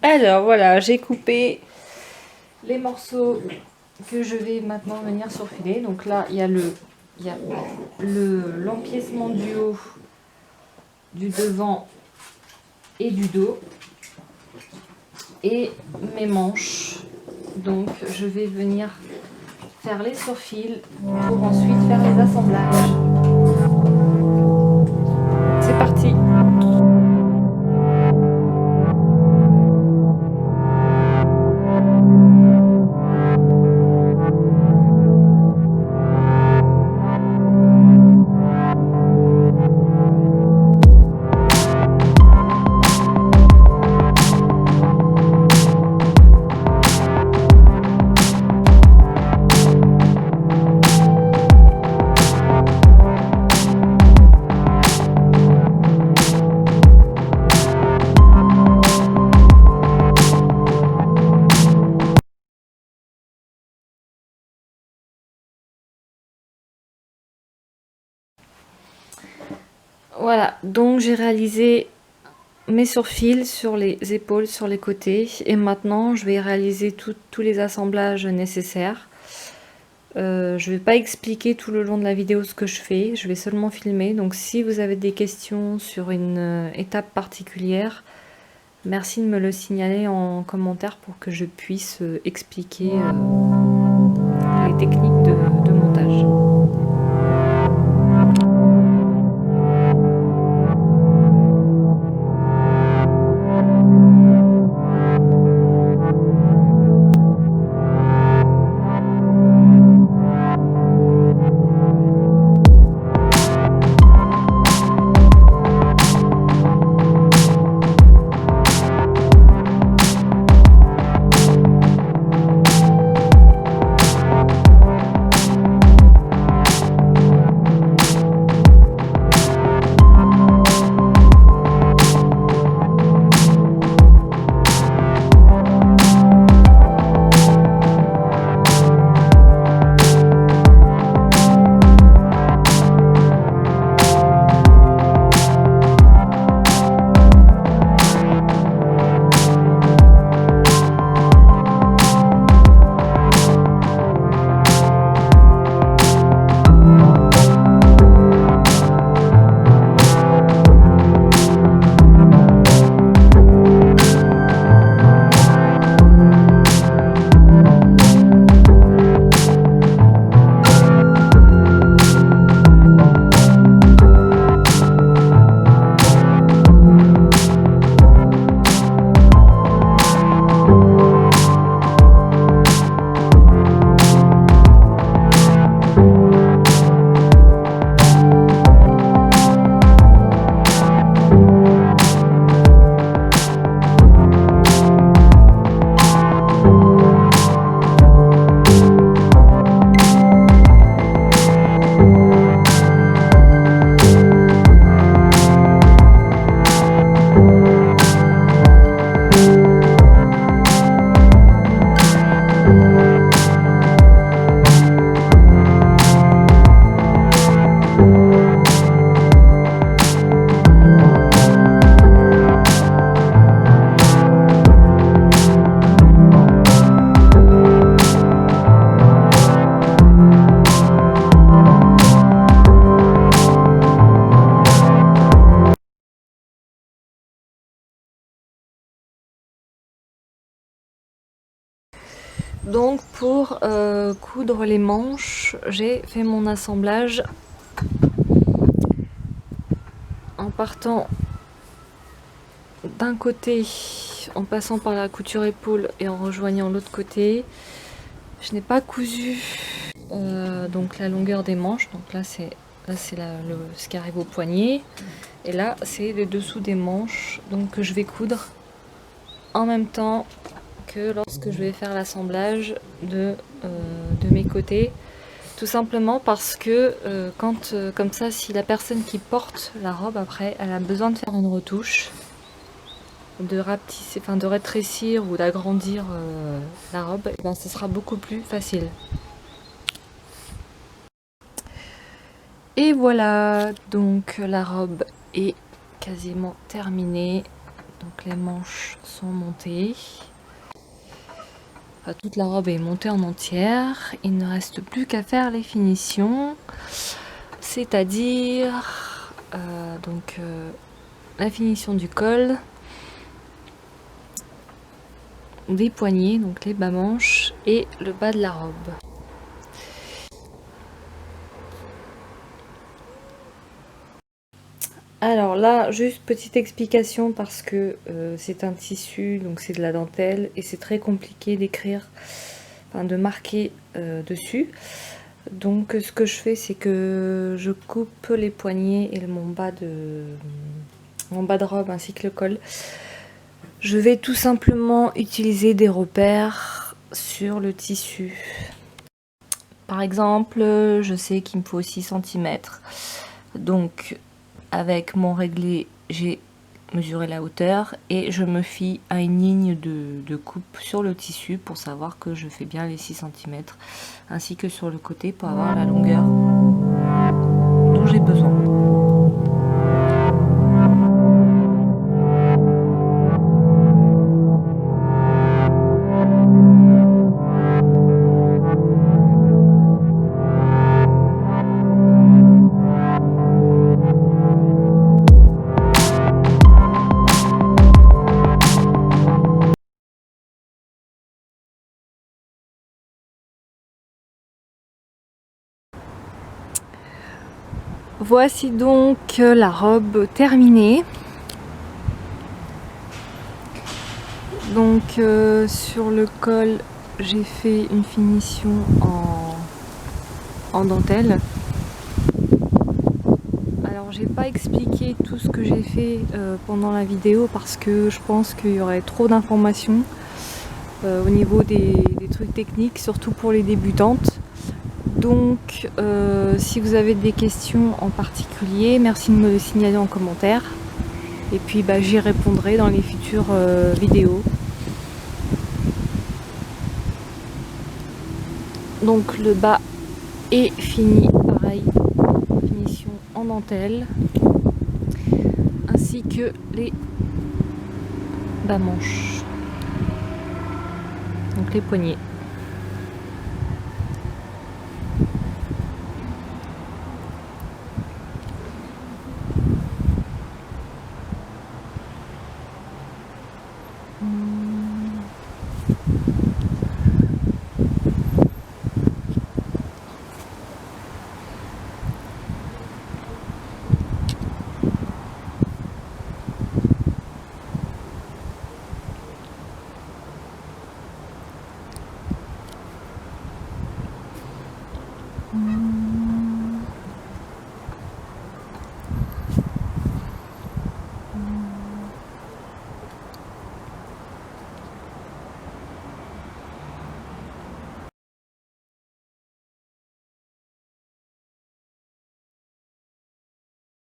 Alors voilà, j'ai coupé les morceaux que je vais maintenant venir surfiler. Donc là, il y a l'empiècement du haut, du devant et du dos. Et mes manches. Donc je vais venir faire les surfils pour ensuite faire les assemblages. C'est parti! Voilà, donc j'ai réalisé mes surfils sur les épaules, sur les côtés, et maintenant je vais réaliser tous les assemblages nécessaires. Je vais pas expliquer tout le long de la vidéo ce que je fais, je vais seulement filmer. Donc si vous avez des questions sur une étape particulière, merci de me le signaler en commentaire pour que je puisse expliquer les techniques de montage. Donc pour coudre les manches, j'ai fait mon assemblage en partant d'un côté, en passant par la couture épaule et en rejoignant l'autre côté. Je n'ai pas cousu donc la longueur des manches, donc là c'est ce qui arrive au poignet, et là c'est les dessous des manches, donc que je vais coudre en même temps que lorsque je vais faire l'assemblage de mes côtés, tout simplement parce que comme ça, si la personne qui porte la robe après, elle a besoin de faire une retouche, de rapetisser, enfin de rétrécir ou d'agrandir la robe, et ben ce sera beaucoup plus facile. Et voilà, donc la robe est quasiment terminée. Donc les manches sont montées. Enfin, toute la robe est montée en entière. Il ne reste plus qu'à faire les finitions. C'est-à-dire la finition du col, des poignets, donc les bas manches et le bas de la robe. Alors là, juste petite explication parce que c'est un tissu, donc c'est de la dentelle et c'est très compliqué d'écrire, enfin de marquer dessus. Donc ce que je fais, c'est que je coupe les poignets et mon bas de robe ainsi que le col. Je vais tout simplement utiliser des repères sur le tissu. Par exemple, je sais qu'il me faut 6 cm. Donc avec mon réglé, j'ai mesuré la hauteur et je me fie à une ligne de coupe sur le tissu pour savoir que je fais bien les 6 cm, ainsi que sur le côté pour avoir la longueur dont j'ai besoin. Voici donc la robe terminée. Donc sur le col, j'ai fait une finition en dentelle. Alors j'ai pas expliqué tout ce que j'ai fait pendant la vidéo parce que je pense qu'il y aurait trop d'informations au niveau des trucs techniques, surtout pour les débutantes. Donc si vous avez des questions en particulier, merci de me le signaler en commentaire. Et puis j'y répondrai dans les futures vidéos. Donc le bas est fini, pareil, finition en dentelle, ainsi que les bas manches, donc les poignets.